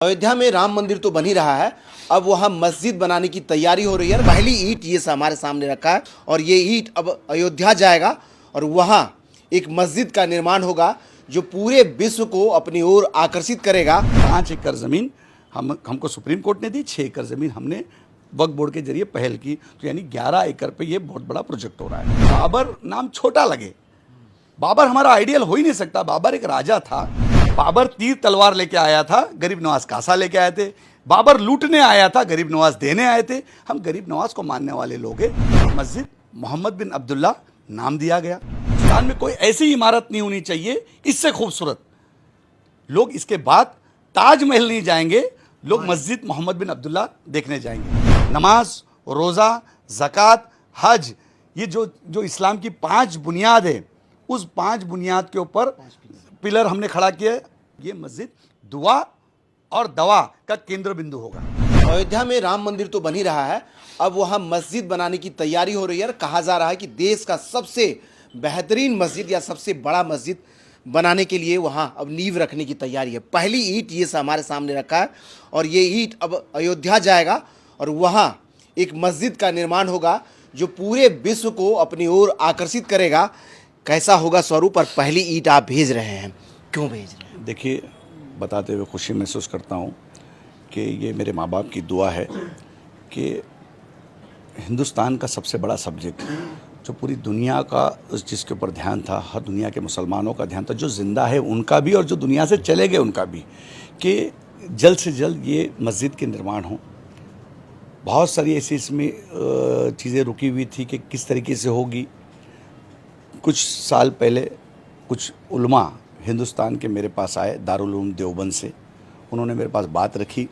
अयोध्या में राम मंदिर तो बन ही रहा है, अब वहाँ मस्जिद बनाने की तैयारी हो रही है। पहली ईंट ये हमारे सामने रखा है और ये ईंट अब अयोध्या जाएगा और वहाँ एक मस्जिद का निर्माण होगा जो पूरे विश्व को अपनी ओर आकर्षित करेगा। 5 एकड़ ज़मीन हमको सुप्रीम कोर्ट ने दी, 6 एकड़ ज़मीन हमने वक्फ बोर्ड के जरिए पहल की, तो यानी 11 एकड़ पे ये बहुत बड़ा प्रोजेक्ट हो रहा है। बाबर नाम छोटा लगे, बाबर हमारा आइडियल हो ही नहीं सकता। बाबर एक राजा था, बाबर तीर तलवार लेके आया था, गरीब नवाज कासा लेके आए थे। बाबर लूटने आया था, गरीब नवाज देने आए थे। हम गरीब नवाज को मानने वाले लोग हैं। मस्जिद मोहम्मद बिन अब्दुल्ला नाम दिया गया। हिंदुस्तान में कोई ऐसी इमारत नहीं होनी चाहिए इससे खूबसूरत। लोग इसके बाद ताजमहल नहीं जाएंगे, लोग मस्जिद मोहम्मद बिन अब्दुल्ला देखने जाएंगे। नमाज, रोज़ा, ज़कात, हज, ये जो इस्लाम की 5 बुनियाद है, उस 5 बुनियाद के ऊपर पिलर हमने खड़ा किया। ये मस्जिद दुआ और दवा का केंद्र बिंदु होगा। अयोध्या में राम मंदिर तो बन ही रहा है, अब वहाँ मस्जिद बनाने की तैयारी हो रही है। कहा जा रहा है कि देश का सबसे बेहतरीन मस्जिद या सबसे बड़ा मस्जिद बनाने के लिए वहाँ अब नींव रखने की तैयारी है। पहली ईंट ये हमारे सामने रखा है और ये ईंट अब अयोध्या जाएगा और वहाँ एक मस्जिद का निर्माण होगा जो पूरे विश्व को अपनी ओर आकर्षित करेगा। कैसा होगा स्वरूप? और पहली ईंट आप भेज रहे हैं, क्यों भेज रहे हैं? देखिए, बताते हुए खुशी महसूस करता हूँ कि ये मेरे माँ बाप की दुआ है कि हिंदुस्तान का सबसे बड़ा सब्जेक्ट जो पूरी दुनिया का जिसके ऊपर ध्यान था, हर दुनिया के मुसलमानों का ध्यान था, जो ज़िंदा है उनका भी और जो दुनिया से चले गए उनका भी, कि जल्द से जल्द ये मस्जिद के निर्माण हो। बहुत सारी ऐसी इसमें चीज़ें रुकी हुई थी कि किस तरीके से होगी। कुछ साल पहले कुछ उलमा हिंदुस्तान के मेरे पास आए, दारुल उलूम देवबंद से। उन्होंने मेरे पास बात रखी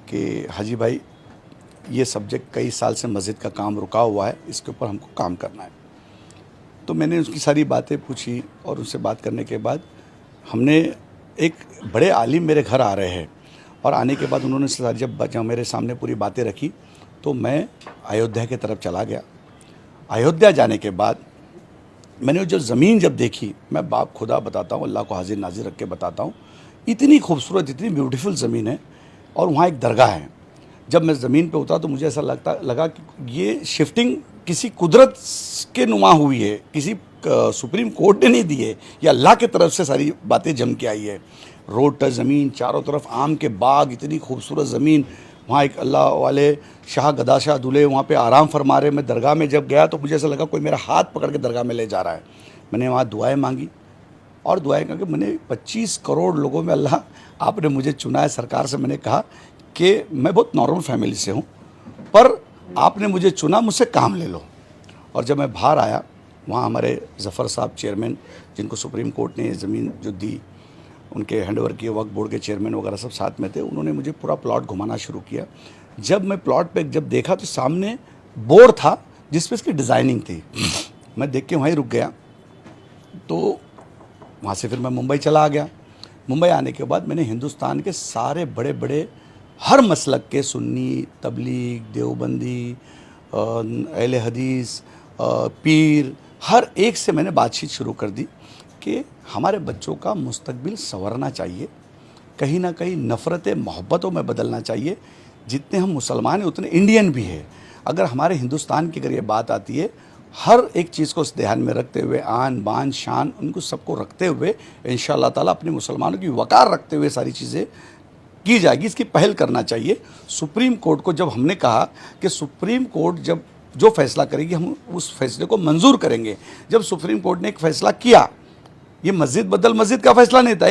कि हाजी भाई, ये सब्जेक्ट कई साल से मस्जिद का काम रुका हुआ है, इसके ऊपर हमको काम करना है। तो मैंने उसकी सारी बातें पूछी और उनसे बात करने के बाद हमने एक बड़े आलिम मेरे घर आ रहे हैं और आने के बाद उन्होंने जब मेरे सामने पूरी बातें रखी तो मैं अयोध्या की तरफ चला गया। अयोध्या जाने के बाद मैंने जो ज़मीन जब देखी, मैं बाप खुदा बताता हूँ, अल्लाह को हाजिर नाजिर रख के बताता हूँ, इतनी खूबसूरत, इतनी ब्यूटीफुल ज़मीन है और वहाँ एक दरगाह है। जब मैं ज़मीन पे उतरा तो मुझे ऐसा लगा कि ये शिफ्टिंग किसी कुदरत के नुमा हुई है, किसी सुप्रीम कोर्ट ने नहीं दी है, या अल्लाह की तरफ से सारी बातें जम के आई है। रोड टच ज़मीन, चारों तरफ आम के बाग, इतनी खूबसूरत ज़मीन। वहाँ एक अल्लाह वाले शाह गदा शाह दूल्हे वहाँ पे आराम फरमा रहे। मैं दरगाह में जब गया तो मुझे ऐसा लगा कोई मेरा हाथ पकड़ के दरगाह में ले जा रहा है। मैंने वहाँ दुआएं मांगी और दुआएं करके मैंने 25 करोड़ लोगों में अल्लाह आपने मुझे चुना है। सरकार से मैंने कहा कि मैं बहुत नॉर्मल फैमिली से हूँ, पर आपने मुझे चुना, मुझसे काम ले लो। और जब मैं बाहर आया, वहाँ हमारे ज़फ़र साहब चेयरमैन, जिनको सुप्रीम कोर्ट ने ज़मीन जो दी, उनके हैंडओवर किए, वक्फ बोर्ड के चेयरमैन वगैरह सब साथ में थे। उन्होंने मुझे पूरा प्लॉट घुमाना शुरू किया। जब मैं प्लॉट पे जब देखा तो सामने बोर्ड था जिस पे इसकी डिज़ाइनिंग थी। मैं देख के वहीं रुक गया। तो वहाँ से फिर मैं मुंबई चला गया। मुंबई आने के बाद मैंने हिंदुस्तान के सारे बड़े बड़े हर मसलक के, सुन्नी, तबलीग, देवबंदी, अहले हदीस, पीर, हर एक से मैंने बातचीत शुरू कर दी कि हमारे बच्चों का मुस्तकबिल संवरना चाहिए, कहीं ना कहीं नफ़रत मोहब्बतों में बदलना चाहिए। जितने हम मुसलमान हैं उतने इंडियन भी है। अगर हमारे हिंदुस्तान की अगर ये बात आती है, हर एक चीज़ को ध्यान में रखते हुए, आन बान शान उनको सबको रखते हुए, इंशाअल्लाह ताला अपने मुसलमानों की वक़ार रखते हुए सारी चीज़ें की जाएगी। इसकी पहल करना चाहिए। सुप्रीम कोर्ट को जब हमने कहा कि सुप्रीम कोर्ट जब जो फैसला करेगी हम उस फैसले को मंजूर करेंगे। जब सुप्रीम कोर्ट ने एक फ़ैसला किया, ये मस्जिद बदल मस्जिद का फैसला नहीं था,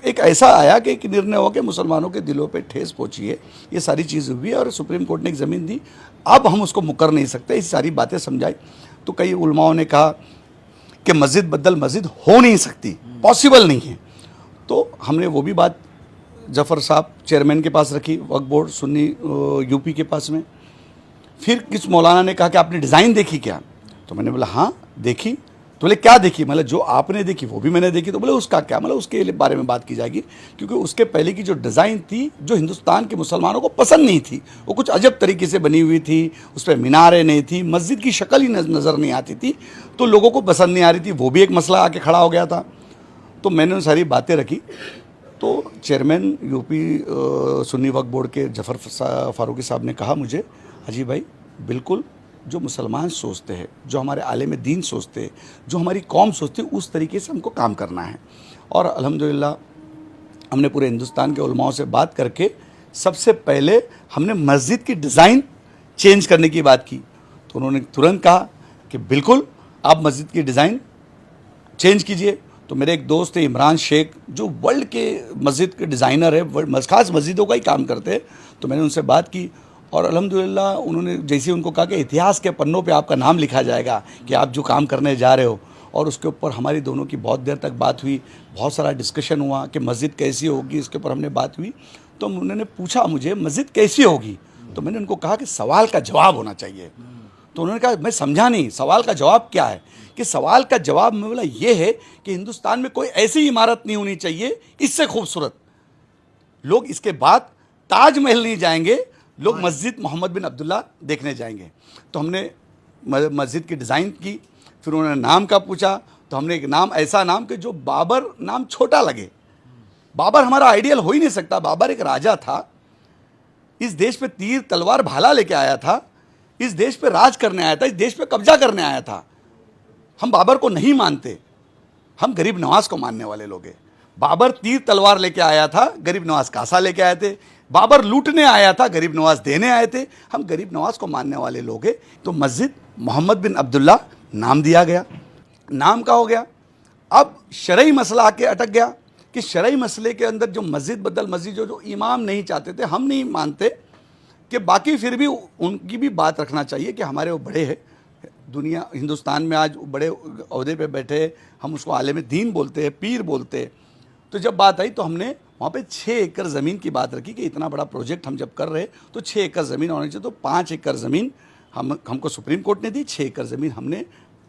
एक ऐसा आया कि एक निर्णय हो कि मुसलमानों के दिलों पे ठेस पहुंची है, ये सारी चीज़ हुई और सुप्रीम कोर्ट ने एक ज़मीन दी। अब हम उसको मुकर नहीं सकते। इस सारी बातें समझाई तो कई उलमाओं ने कहा कि मस्जिद बदल मस्जिद हो नहीं सकती, पॉसिबल नहीं है। तो हमने वो भी बात जफ़र साहब चेयरमैन के पास रखी, वक्फ बोर्ड सुन्नी यूपी के पास में। फिर किस मौलाना ने कहा कि आपने डिज़ाइन देखी क्या? तो मैंने बोला हाँ देखी। तो बोले क्या देखी? मतलब जो आपने देखी वो भी मैंने देखी। तो बोले उसका क्या? मतलब उसके बारे में बात की जाएगी, क्योंकि उसके पहले की जो डिज़ाइन थी जो हिंदुस्तान के मुसलमानों को पसंद नहीं थी, वो कुछ अजब तरीके से बनी हुई थी, उस पर मीनारें नहीं थी, मस्जिद की शक्ल ही नज़र नहीं आती थी, तो लोगों को पसंद नहीं आ रही थी। वो भी एक मसला आके खड़ा हो गया था। तो मैंने सारी बातें रखी तो चेयरमैन यूपी सुन्नी वक्फ बोर्ड के जफ़र फारूकी साहब ने कहा मुझे, हाजी भाई बिल्कुल जो मुसलमान सोचते हैं, जो हमारे आलिम दीन सोचते हैं, जो हमारी कौम सोचती है, उस तरीके से हमको काम करना है। और अल्हम्दुलिल्लाह हमने पूरे हिंदुस्तान के उलमाओं से बात करके सबसे पहले हमने मस्जिद की डिज़ाइन चेंज करने की बात की। तो उन्होंने तुरंत कहा कि बिल्कुल आप मस्जिद की डिज़ाइन चेंज कीजिए। तो मेरे एक दोस्त है इमरान शेख, जो वर्ल्ड के मस्जिद के डिज़ाइनर है, खास मस्जिदों का ही काम करते हैं। तो मैंने उनसे बात की और अल्हम्दुलिल्लाह उन्होंने जैसे उनको कहा कि इतिहास के पन्नों पे आपका नाम लिखा जाएगा कि आप जो काम करने जा रहे हो। और उसके ऊपर हमारी दोनों की बहुत देर तक बात हुई, बहुत सारा डिस्कशन हुआ कि मस्जिद कैसी होगी, इसके ऊपर हमने बात हुई। तो उन्होंने पूछा मुझे मस्जिद कैसी होगी, तो मैंने उनको कहा कि सवाल का जवाब होना चाहिए। तो उन्होंने कहा मैं समझा नहीं, सवाल का जवाब क्या है? कि सवाल का जवाब में बोला ये है कि हिंदुस्तान में कोई ऐसी इमारत नहीं होनी चाहिए इससे खूबसूरत। लोग इसके बाद ताजमहल नहीं जाएंगे, लोग मस्जिद मोहम्मद बिन अब्दुल्ला देखने जाएंगे। तो हमने मस्जिद की डिज़ाइन की, फिर उन्होंने नाम का पूछा। तो हमने एक नाम, ऐसा नाम कि जो बाबर नाम छोटा लगे। बाबर हमारा आइडियल हो ही नहीं सकता। बाबर एक राजा था, इस देश पे तीर तलवार भाला लेके आया था, इस देश पे राज करने आया था, इस देश पे कब्जा करने आया था। हम बाबर को नहीं मानते, हम गरीब नवाज को मानने वाले लोग हैं। बाबर तीर तलवार लेके आया था, गरीब नवाज कासा लेके आए थे। बाबर लूटने आया था, गरीब नवाज देने आए थे। हम गरीब नवाज को मानने वाले लोग हैं। तो मस्जिद मोहम्मद बिन अब्दुल्ला नाम दिया गया, नाम का हो गया। अब शरई मसला आके अटक गया कि शरई मसले के अंदर जो मस्जिद बदल मस्जिद जो इमाम नहीं चाहते थे, हम नहीं मानते कि बाकी फिर भी उनकी भी बात रखना चाहिए कि हमारे वो बड़े हैं दुनिया हिंदुस्तान में, आज बड़े ओहदे पे बैठे, हम उसको आलिम दीन बोलते हैं, पीर बोलते हैं। तो जब बात आई तो हमने वहाँ पे 6 एकड़ ज़मीन की बात रखी कि इतना बड़ा प्रोजेक्ट हम जब कर रहे तो 6 एकड़ ज़मीन होनी चाहिए। तो 5 एकड़ ज़मीन हमको सुप्रीम कोर्ट ने दी, 6 एकड़ ज़मीन हमने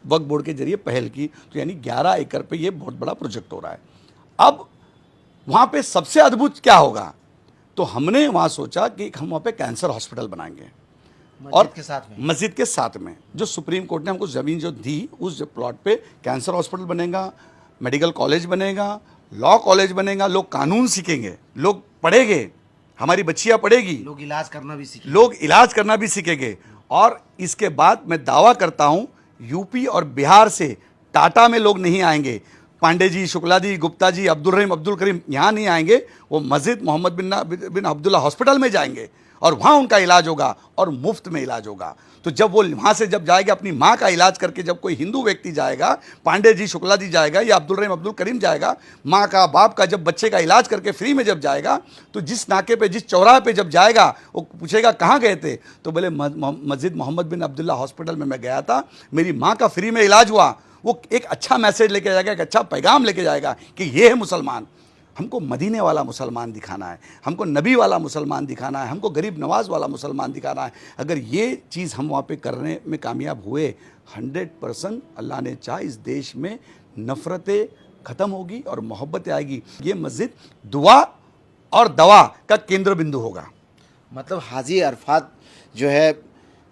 वक्फ बोर्ड के जरिए पहल की। तो यानी 11 एकड़ पे ये बहुत बड़ा प्रोजेक्ट हो रहा है। अब वहाँ पे सबसे अद्भुत क्या होगा, तो हमने वहाँ सोचा कि हम वहाँ पे कैंसर हॉस्पिटल बनाएंगे और मस्जिद के साथ में जो सुप्रीम कोर्ट ने हमको ज़मीन जो दी, उस प्लॉट पे कैंसर हॉस्पिटल बनेगा, मेडिकल कॉलेज बनेगा, लॉ कॉलेज बनेगा, लोग कानून सीखेंगे, लोग पढ़ेंगे, हमारी बच्चियाँ पढ़ेगी, लोग इलाज करना भी सीखेंगे। और इसके बाद मैं दावा करता हूँ यूपी और बिहार से टाटा में लोग नहीं आएंगे, पांडे जी, शुक्ला जी, गुप्ता जी, अब्दुल रहीम, अब्दुल करीम यहाँ नहीं आएंगे। वो मस्जिद मोहम्मद बिन अब्दुल्ला हॉस्पिटल में जाएंगे और वहाँ उनका इलाज होगा और मुफ्त में इलाज होगा। तो जब वो वहाँ से जब जाएगा अपनी माँ का इलाज करके, जब कोई हिंदू व्यक्ति जाएगा, पांडे जी, शुक्ला जी जाएगा या अब्दुल रहीम, अब्दुल करीम जाएगा, माँ का बाप का जब बच्चे का इलाज करके फ्री में जब जाएगा, तो जिस नाके पे, जिस चौराहे पे जब जाएगा, वो पूछेगा कहाँ गए थे, तो बोले मस्जिद मोहम्मद बिन अब्दुल्ला हॉस्पिटल में मैं गया था, मेरी माँ का फ्री में इलाज हुआ। वो एक अच्छा मैसेज लेके जाएगा, एक अच्छा पैगाम लेके जाएगा कि ये है मुसलमान। हमको मदीने वाला मुसलमान दिखाना है, हमको नबी वाला मुसलमान दिखाना है, हमको गरीब नवाज वाला मुसलमान दिखाना है। अगर ये चीज़ हम वहाँ पे करने में कामयाब हुए, 100% अल्लाह ने चाहा इस देश में नफ़रतें ख़त्म होगी और मोहब्बतें आएगी। ये मस्जिद दुआ और दवा का केंद्र बिंदु होगा। मतलब हाजी अरफात जो है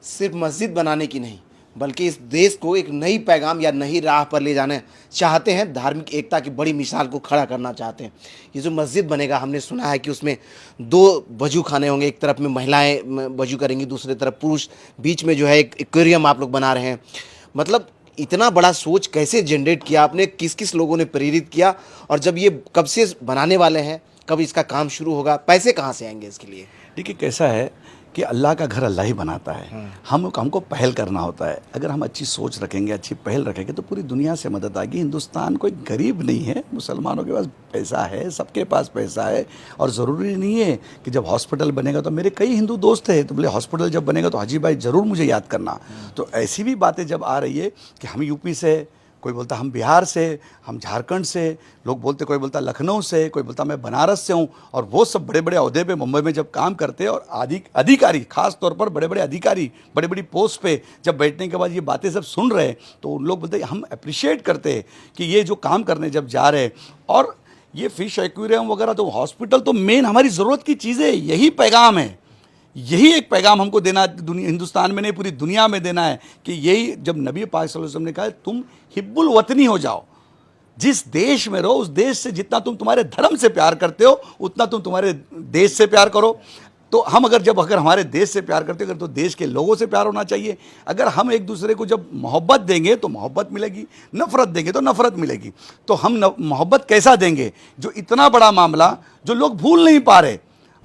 सिर्फ मस्जिद बनाने की नहीं, बल्कि इस देश को एक नई पैगाम या नई राह पर ले जाना चाहते हैं, धार्मिक एकता की बड़ी मिसाल को खड़ा करना चाहते हैं। ये जो मस्जिद बनेगा, हमने सुना है कि उसमें 2 वजू खाने होंगे, एक तरफ में महिलाएं वजू करेंगी, दूसरी तरफ पुरुष, बीच में जो है एक एक्वेरियम आप लोग बना रहे हैं। मतलब इतना बड़ा सोच कैसे जनरेट किया आपने, किस किस लोगों ने प्रेरित किया, और जब ये कब से बनाने वाले हैं, कब इसका काम शुरू होगा, पैसे कहाँ से आएंगे इसके लिए? देखिए कैसा है कि अल्लाह का घर अल्लाह ही बनाता है, हमको पहल करना होता है। अगर हम अच्छी सोच रखेंगे, अच्छी पहल रखेंगे, तो पूरी दुनिया से मदद आएगी। हिंदुस्तान कोई गरीब नहीं है, मुसलमानों के पास पैसा है, सबके पास पैसा है। और ज़रूरी नहीं है कि जब हॉस्पिटल बनेगा, तो मेरे कई हिंदू दोस्त हैं, तो बोले हॉस्पिटल जब बनेगा तो हाजी भाई ज़रूर मुझे याद करना। तो ऐसी भी बातें जब आ रही है कि हम यूपी से, कोई बोलता हम बिहार से, हम झारखंड से, लोग बोलते, कोई बोलता लखनऊ से, कोई बोलता मैं बनारस से हूँ, और वो सब बड़े बड़े अहदे पे मुंबई में जब काम करते हैं, और अधिकारी खास तौर पर बड़े बड़े अधिकारी बड़ी बड़ी पोस्ट पे जब बैठने के बाद ये बातें सब सुन रहे हैं, तो उन लोग बोलते हम अप्रिशिएट करते हैं कि ये जो काम करने जब जा रहे हैं। और ये फिश एक्वेरियम वगैरह, तो हॉस्पिटल तो मेन हमारी ज़रूरत की चीज़ें, यही पैगाम है, यही एक पैगाम हमको देना हिंदुस्तान में नहीं, पूरी दुनिया में देना है कि यही जब नबी पाक सल्लल्लाहु अलैहि वसल्लम ने कहा तुम हिब्बुल वतनी हो जाओ, जिस देश में रहो उस देश से जितना तुम तुम्हारे धर्म से प्यार करते हो उतना तुम तुम्हारे देश से प्यार करो। तो हम अगर हमारे देश से प्यार करते हो तो देश के लोगों से प्यार होना चाहिए। अगर हम एक दूसरे को जब मोहब्बत देंगे तो मोहब्बत मिलेगी, नफ़रत देंगे तो नफ़रत मिलेगी। तो हम मोहब्बत कैसा देंगे, जो इतना बड़ा मामला जो लोग भूल नहीं पा रहे।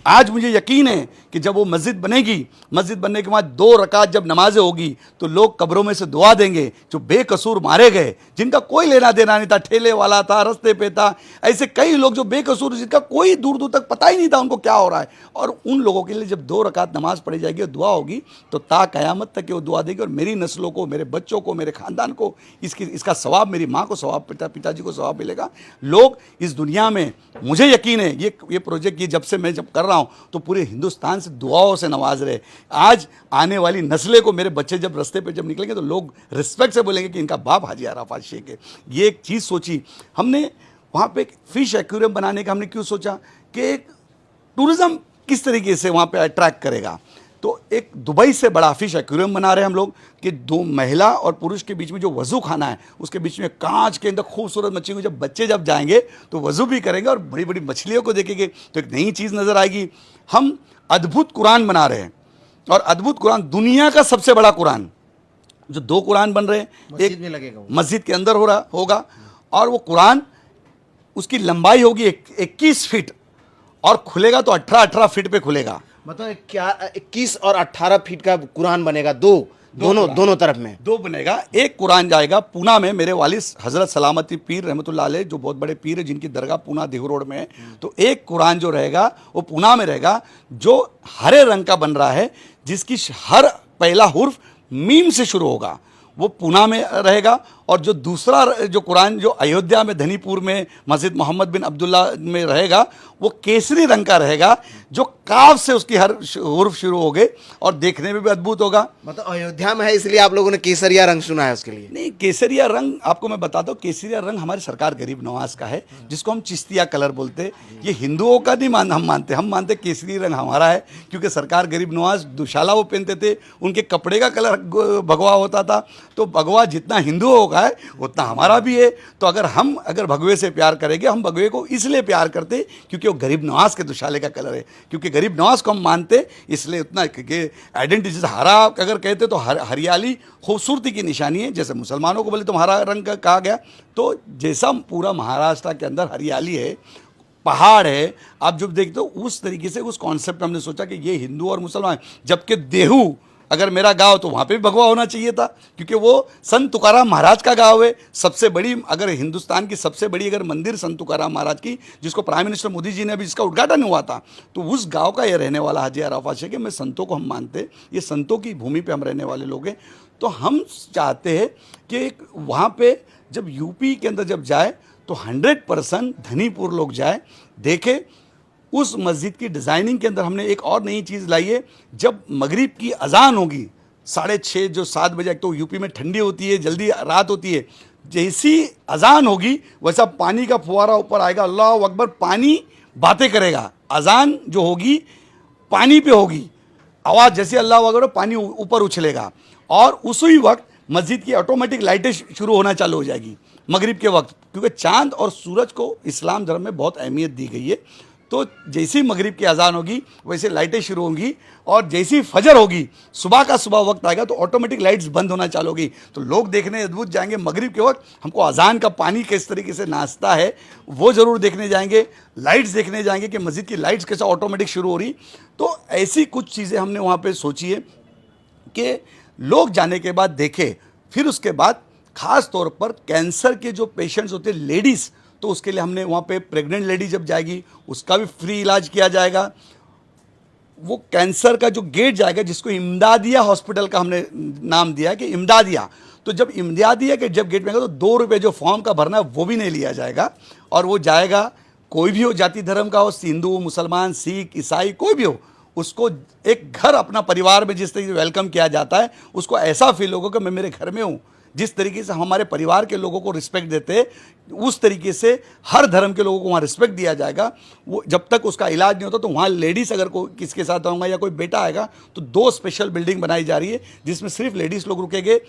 आज मुझे यकीन है कि जब वो मस्जिद बनेगी, मस्जिद बनने के बाद 2 रकात जब नमाजें होगी तो लोग कब्रों में से दुआ देंगे। जो बेकसूर मारे गए, जिनका कोई लेना देना नहीं था, ठेले वाला था, रास्ते पे था, ऐसे कई लोग जो बेकसूर, जिनका कोई दूर दूर तक पता ही नहीं था उनको क्या हो रहा है, और उन लोगों के लिए जब 2 रकात नमाज पढ़ी जाएगी और दुआ होगी तो ता क़यामत तक वो दुआ देगी। और मेरी नस्लों को, मेरे बच्चों को, मेरे ख़ानदान को इसका सवाब, मेरी माँ को सवाब, पिताजी को सवाब मिलेगा। लोग इस दुनिया में, मुझे यकीन है ये प्रोजेक्ट, ये जब से मैं कर रहा हूँ तो पूरे हिंदुस्तान से दुआओं से नवाज रहे। आज आने वाली नस्लें को, मेरे बच्चे जब रास्ते पे जब निकलेंगे तो लोग रिस्पेक्ट से बोलेंगे कि इनका बाप हाजी अराफात शेख है। ये एक चीज़ सोची हमने वहाँ पे। एक फिश एक्वेरियम बनाने का हमने क्यों सोचा कि एक टूरिज़्म किस तरीके से वहाँ पे अट्रैक्ट करेगा। तो एक दुबई से बड़ा फिश एक्वेरियम बना रहे हैं हम लोग कि 2 महिला और पुरुष के बीच में जो वज़ू खाना है उसके बीच में कांच के अंदर खूबसूरत मछली को, जब बच्चे जब जाएंगे तो वज़ू भी करेंगे और बड़ी बड़ी मछलियों को देखेंगे तो एक नई चीज़ नज़र आएगी। हम अद्भुत कुरान बना रहे हैं, और अद्भुत कुरान, दुनिया का सबसे बड़ा कुरान, जो 2 कुरान बन रहे हैं, एक में लगेगा, मस्जिद के अंदर होगा, और वो कुरान, उसकी लंबाई होगी 21 फीट और खुलेगा तो 18 फीट पे खुलेगा। मतलब क्या 21 और 18 फीट का कुरान बनेगा? दोनों तरफ में 2 बनेगा। एक कुरान जाएगा पूना में, मेरे वालिद हजरत सलामती पीर रहमतुल्लाह अलैह, जो बहुत बड़े पीर है, जिनकी दरगाह पूना देहू रोड में है। तो एक कुरान जो रहेगा वो पूना में रहेगा, जो हरे रंग का बन रहा है, जिसकी हर पहला हुर्फ मीम से शुरू होगा, वो पूना में रहेगा। और जो दूसरा जो कुरान जो अयोध्या में धनीपुर में मस्जिद मोहम्मद बिन अब्दुल्ला में रहेगा, वो केसरी रंग का रहेगा, जो काफ से उसकी हर हुर्फ शुरू हो गए और देखने में भी अद्भुत होगा। मतलब अयोध्या में है इसलिए आप लोगों ने केसरिया रंग चुना है उसके लिए? नहीं, केसरिया रंग आपको मैं बताता हूँ, केसरिया रंग हमारी सरकार गरीब नवाज का है, जिसको हम चिश्तिया कलर बोलते। ये हिंदुओं का नहीं हम मानते केसरी रंग हमारा है, क्योंकि सरकार गरीब नवाज दुशाला वो पहनते थे, उनके कपड़े का कलर भगवा होता था। तो भगवा जितना हिंदुओं का है उतना हमारा भी है। तो अगर भगवे से प्यार करेंगे, हम भगवे को इसलिए प्यार करते क्योंकि वो गरीब नवाज के दुशाले का कलर है, क्योंकि गरीब नवाज को हम मानते, इसलिए उतना। क्योंकि आइडेंटिटी हरा अगर कहते तो हरियाली खूबसूरती की निशानी है। जैसे मुसलमानों को बोले तो हरा रंग का कहा गया, तो जैसा पूरा महाराष्ट्र के अंदर हरियाली है, पहाड़ है, आप जब देखते हो उस तरीके से उस कॉन्सेप्ट हमने सोचा कि ये हिंदू और मुसलमान, जबकि देहू अगर मेरा गांव तो वहाँ पे भी भगवा होना चाहिए था, क्योंकि वो संत तुकाराम महाराज का गांव है। सबसे बड़ी, अगर हिंदुस्तान की सबसे बड़ी अगर मंदिर संत तुकाराम महाराज की, जिसको प्राइम मिनिस्टर मोदी जी ने अभी जिसका उद्घाटन हुआ था, तो उस गांव का ये रहने वाला हाजी अराफात शेख है। मैं संतों को हम मानते, ये संतों की भूमि पे हम रहने वाले लोग हैं। तो हम चाहते हैं कि वहाँ पे जब यूपी के अंदर जब जाए तो 100% धनीपुर लोग जाए, देखे। उस मस्जिद की डिज़ाइनिंग के अंदर हमने एक और नई चीज़ लाई है। जब मगरिब की अजान होगी 6:30 जो 7 बजे, तो यूपी में ठंडी होती है, जल्दी रात होती है, जैसी अजान होगी वैसा पानी का फुहारा ऊपर आएगा, अल्लाह अकबर, पानी बातें करेगा। अजान जो होगी पानी पे होगी, आवाज़ जैसे अल्लाह अकबर, पानी ऊपर उछलेगा, और उसी वक्त मस्जिद की ऑटोमेटिक लाइटें शुरू होना चालू हो जाएगी मगरिब के वक्त, क्योंकि चांद और सूरज को इस्लाम धर्म में बहुत अहमियत दी गई है। तो जैसी मगरिब की अजान होगी वैसे लाइटें शुरू होंगी, और जैसी फजर होगी, सुबह का सुबह वक्त आएगा तो ऑटोमेटिक लाइट्स बंद होना चालू होगी। तो लोग देखने अद्भुत जाएंगे। मगरिब के वक्त हमको अजान का पानी किस तरीके से नाचता है वो ज़रूर देखने जाएंगे, लाइट्स देखने जाएंगे कि मस्जिद की लाइट्स कैसा ऑटोमेटिक शुरू हो रही। तो ऐसी कुछ चीज़ें हमने वहाँ पर सोची है कि लोग जाने के बाद देखें। फिर उसके बाद ख़ास तौर पर कैंसर के जो पेशेंट्स होते हैं, लेडीज़, तो उसके लिए हमने वहाँ पे प्रेग्नेंट लेडी जब जाएगी उसका भी फ्री इलाज किया जाएगा। वो कैंसर का जो गेट जाएगा, जिसको इमदादिया हॉस्पिटल का हमने नाम दिया कि इमदादिया, तो जब इमदादिया के जब गेट में आएगा तो 2 रुपये जो फॉर्म का भरना है वो भी नहीं लिया जाएगा, और वो जाएगा, कोई भी हो, जाति धर्म का हो, हिंदू, मुसलमान, सिख, ईसाई, कोई भी हो, उसको एक घर अपना परिवार में जिस तरीके से वेलकम किया जाता है, उसको ऐसा फील होगा कि मैं मेरे घर में हूँ। जिस तरीके से हमारे परिवार के लोगों को रिस्पेक्ट देते हैं, उस तरीके से हर धर्म के लोगों को वहाँ रिस्पेक्ट दिया जाएगा। वो जब तक उसका इलाज नहीं होता तो वहाँ लेडीज़ अगर कोई किसके साथ आऊँगा या कोई बेटा आएगा तो 2 स्पेशल बिल्डिंग बनाई जा रही है, जिसमें सिर्फ लेडीज़ लोग रुकेंगे।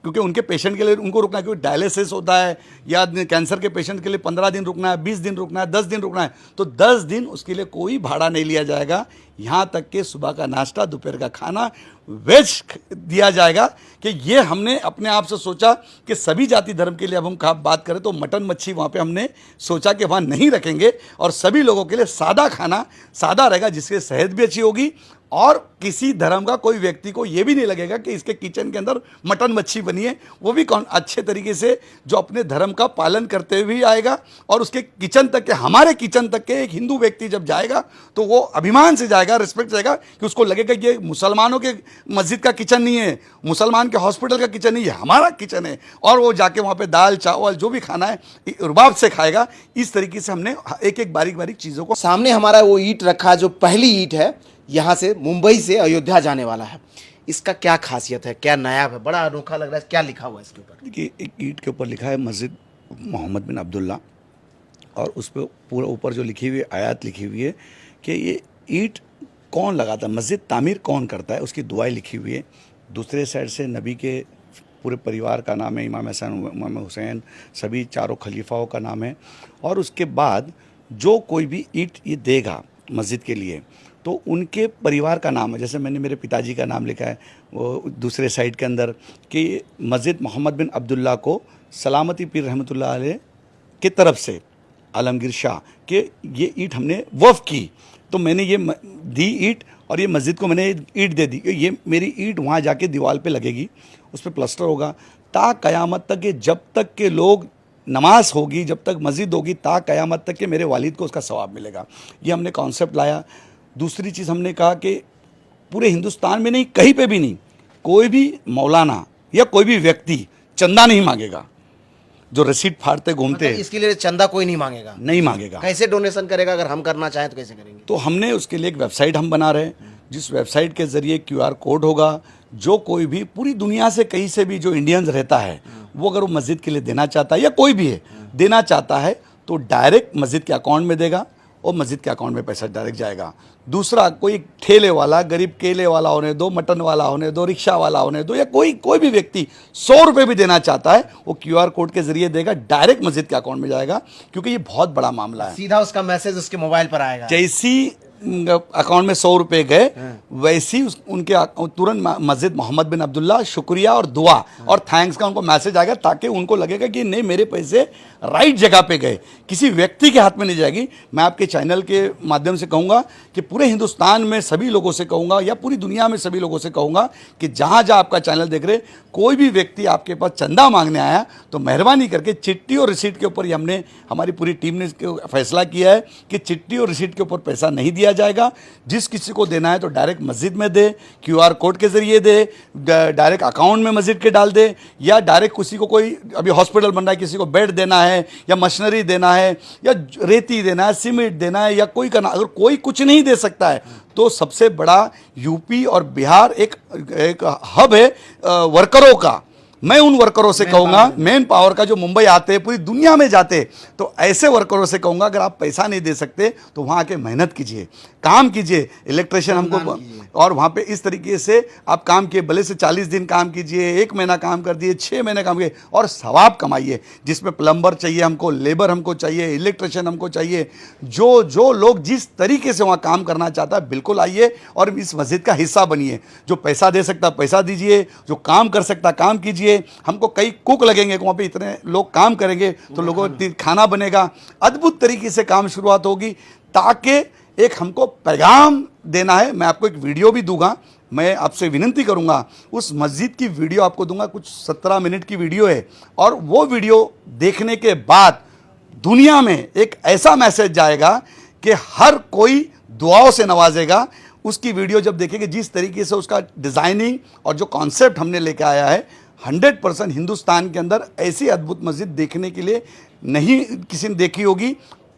क्योंकि उनके पेशेंट के लिए उनको रुकना है, क्योंकि डायलिसिस होता है या कैंसर के पेशेंट के लिए 15 दिन रुकना है, 20 दिन रुकना है, 10 दिन रुकना है, तो 10 दिन उसके लिए कोई भाड़ा नहीं लिया जाएगा। यहाँ तक कि सुबह का नाश्ता, दोपहर का खाना वेज दिया जाएगा। कि ये हमने अपने आप से सोचा कि सभी जाति धर्म के लिए अब हम बात करें तो मटन मच्छी वहाँ पे हमने सोचा कि वहाँ नहीं रखेंगे, और सभी लोगों के लिए सादा खाना सादा रहेगा, जिससे सेहत भी अच्छी होगी और किसी धर्म का कोई व्यक्ति को ये भी नहीं लगेगा कि इसके किचन के अंदर मटन मच्छी बनी है। वो भी अच्छे तरीके से जो अपने धर्म का पालन करते हुए आएगा, और उसके किचन तक के, हमारे किचन तक के एक हिंदू व्यक्ति जब जाएगा तो वो अभिमान से जाएगा, रिस्पेक्ट जाएगा, कि उसको लगेगा कि ये मुसलमानों के मस्जिद का किचन नहीं है, मुसलमान के हॉस्पिटल का किचन नहीं है, हमारा किचन है। और वो जाके वहाँ पे दाल चावल जो भी खाना है रुबाब से खाएगा। इस तरीके से हमने एक एक बारीक बारीक चीज़ों को। सामने हमारा वो ईंट रखा जो पहली ईंट है, यहाँ से मुंबई से अयोध्या जाने वाला है। इसका क्या खासियत है, क्या नायाब है, बड़ा अनोखा लग रहा है, क्या लिखा हुआ है इसके ऊपर? देखिए, एक ईंट के ऊपर लिखा है मस्जिद मोहम्मद बिन अब्दुल्ला, और उस पर पूरा ऊपर जो लिखी हुई आयत लिखी हुई है कि ये ईंट कौन लगाता है, मस्जिद तामीर कौन करता है, उसकी दुआएं लिखी हुई है। दूसरे साइड से नबी के पूरे परिवार का नाम है, इमाम हसन, इमाम हुसैन, सभी चारों खलीफाओं का नाम है। और उसके बाद जो कोई भी ईंट ये देगा मस्जिद के लिए तो उनके परिवार का नाम है। जैसे मैंने मेरे पिताजी का नाम लिखा है वो दूसरे साइड के अंदर कि मस्जिद मोहम्मद बिन अब्दुल्ला को सलामती पीर रहमतुल्लाह अलैह की तरफ से आलमगीर शाह के ये ईंट हमने वफ़ की। तो मैंने ये दी ईंट, और ये मस्जिद को मैंने ईंट दे दी। ये मेरी ईंट वहाँ जाके दीवार पे लगेगी, उस पर प्लास्टर होगा ता क़यामत तक। जब तक के लोग नमाज होगी, जब तक मस्जिद होगी, ता क़यामत तक के मेरे वालिद को उसका सवाब मिलेगा। ये हमने कॉन्सेप्ट लाया। दूसरी चीज़ हमने कहा कि पूरे हिंदुस्तान में नहीं, कहीं पे भी नहीं, कोई भी मौलाना या कोई भी व्यक्ति चंदा नहीं मांगेगा। जो रसीद फाड़ते घूमते हैं, इसके लिए चंदा कोई नहीं मांगेगा? नहीं मांगेगा। कैसे डोनेशन करेगा? अगर हम करना चाहें तो कैसे करेंगे? तो हमने उसके लिए एक वेबसाइट हम बना रहे हैं, जिस वेबसाइट के ज़रिए QR कोड होगा। जो कोई भी पूरी दुनिया से कहीं से भी जो इंडियंस रहता है, वो अगर वो मस्जिद के लिए देना चाहता है या कोई भी है देना चाहता है, तो डायरेक्ट मस्जिद के अकाउंट में देगा और मस्जिद के अकाउंट में पैसा डायरेक्ट जाएगा। दूसरा, कोई ठेले वाला, गरीब केले वाला होने दो, मटन वाला होने दो, रिक्शा वाला होने दो, या कोई भी व्यक्ति 100 रुपये भी देना चाहता है, वो QR कोड के जरिए देगा, डायरेक्ट मस्जिद के अकाउंट में जाएगा। क्योंकि ये बहुत बड़ा मामला है। सीधा उसका मैसेज उसके मोबाइल पर आएगा। जैसी अकाउंट में 100 रुपये गए, वैसी उनके तुरंत मस्जिद मोहम्मद बिन अब्दुल्ला शुक्रिया और दुआ और थैंक्स का उनको मैसेज आएगा, ताकि उनको लगेगा कि नहीं, मेरे पैसे राइट जगह पे गए, किसी व्यक्ति के हाथ में नहीं जाएगी। मैं आपके चैनल के माध्यम से कहूँगा कि पूरे हिंदुस्तान में सभी लोगों से कहूँगा, या पूरी दुनिया में सभी लोगों से कहूँगा कि जहाँ जहाँ आपका चैनल देख रहे, कोई भी व्यक्ति आपके पास चंदा मांगने आया तो मेहरबानी करके चिट्ठी और रिसीट के ऊपर, हमने हमारी पूरी टीम ने फैसला किया है कि चिट्ठी और रिसीट के ऊपर पैसा नहीं दिया जाएगा। जिस किसी को देना है तो डायरेक्ट मस्जिद में दे, QR कोड के जरिए दे, डायरेक्ट अकाउंट में मस्जिद के डाल दे, या डायरेक्ट किसी को, कोई अभी हॉस्पिटल बन रहा है, किसी को बेड देना है या मशीनरी देना है या रेती देना है, सीमेंट देना है, या कोई करना, अगर कोई कुछ नहीं दे सकता है तो सबसे बड़ा यूपी और बिहार एक हब है वर्करों का। मैं उन वर्करों से कहूँगा, मैन पावर का, जो मुंबई आते हैं, पूरी दुनिया में जाते, तो ऐसे वर्करों से कहूँगा, अगर आप पैसा नहीं दे सकते तो वहाँ आके मेहनत कीजिए, काम कीजिए, इलेक्ट्रिशियन हमको, और वहाँ पे इस तरीके से आप काम किए, भले से 40 दिन काम कीजिए, 1 महीना काम कर दिए, 6 महीने काम किए, और सवाब कमाइए। जिसमें प्लम्बर चाहिए हमको, लेबर हमको चाहिए, इलेक्ट्रिशियन हमको चाहिए, जो लोग जिस तरीके से वहाँ काम करना चाहता है, बिल्कुल आइए और इस मस्जिद का हिस्सा बनिए। जो पैसा दे सकता पैसा दीजिए, जो काम कर सकता काम कीजिए। हमको कई कुक लगेंगे, वहाँ पे इतने लोग काम करेंगे तो लोगों का खाना बनेगा, अद्भुत तरीके से काम शुरुआत होगी। ताकि एक हमको पैगाम देना है। मैं आपको एक वीडियो भी दूंगा, मैं आपसे विनती करूंगा, उस मस्जिद की वीडियो आपको दूंगा, कुछ 17 मिनट की वीडियो है, और वो वीडियो देखने के बाद दुनिया में एक ऐसा मैसेज जाएगा कि हर कोई दुआओं से नवाजेगा। उसकी वीडियो जब देखेंगे, जिस तरीके से उसका डिज़ाइनिंग और जो कॉन्सेप्ट हमने लेकर आया है, 100% हिंदुस्तान के अंदर ऐसी अद्भुत मस्जिद देखने के लिए नहीं किसी ने देखी होगी।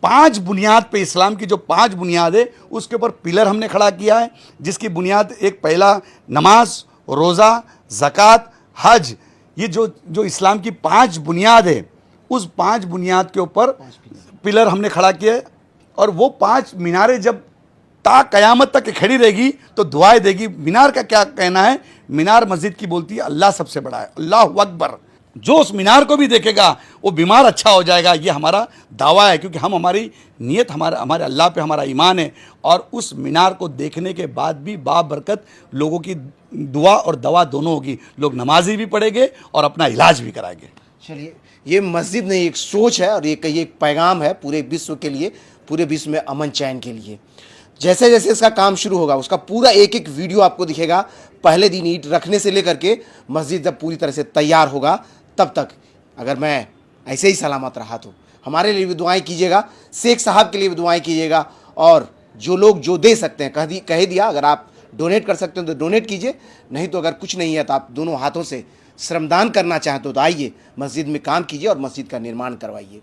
5 बुनियाद पे, इस्लाम की जो 5 बुनियाद है, उसके ऊपर पिलर हमने खड़ा किया है, जिसकी बुनियाद एक पहला नमाज, रोज़ा, ज़कात, हज, ये जो इस्लाम की 5 बुनियाद है, उस 5 बुनियाद के ऊपर पिलर हमने खड़ा किया है। और वो 5 मीनारें जब ता क़यामत तक खड़ी रहेगी तो दुआएं देगी। मीनार का क्या कहना है, मीनार मस्जिद की बोलती है अल्लाह सबसे बड़ा है, अल्लाह अकबर। जो उस मीनार को भी देखेगा वो बीमार अच्छा हो जाएगा, ये हमारा दावा है, क्योंकि हम हमारी नीयत हमारे अल्लाह पे हमारा ईमान है। और उस मीनार को देखने के बाद भी बाबरकत लोगों की दुआ और दवा दोनों होगी, लोग नमाजी भी पढ़ेंगे और अपना इलाज भी कराएंगे। चलिए, ये मस्जिद नहीं एक सोच है और ये कहिए एक पैगाम है पूरे विश्व के लिए, पूरे विश्व में अमन चैन के लिए। जैसे जैसे इसका काम शुरू होगा उसका पूरा एक एक वीडियो आपको दिखेगा, पहले दिन ईंट रखने से लेकर के मस्जिद जब पूरी तरह से तैयार होगा तब तक। अगर मैं ऐसे ही सलामत रहा तो हमारे लिए भी दुआएं कीजिएगा, शेख साहब के लिए भी दुआएं कीजिएगा, और जो लोग जो दे सकते हैं कह दिया, अगर आप डोनेट कर सकते हैं तो डोनेट कीजिए, नहीं तो अगर कुछ नहीं है तो आप दोनों हाथों से श्रमदान करना चाहें तो आइए मस्जिद में काम कीजिए और मस्जिद का निर्माण करवाइए।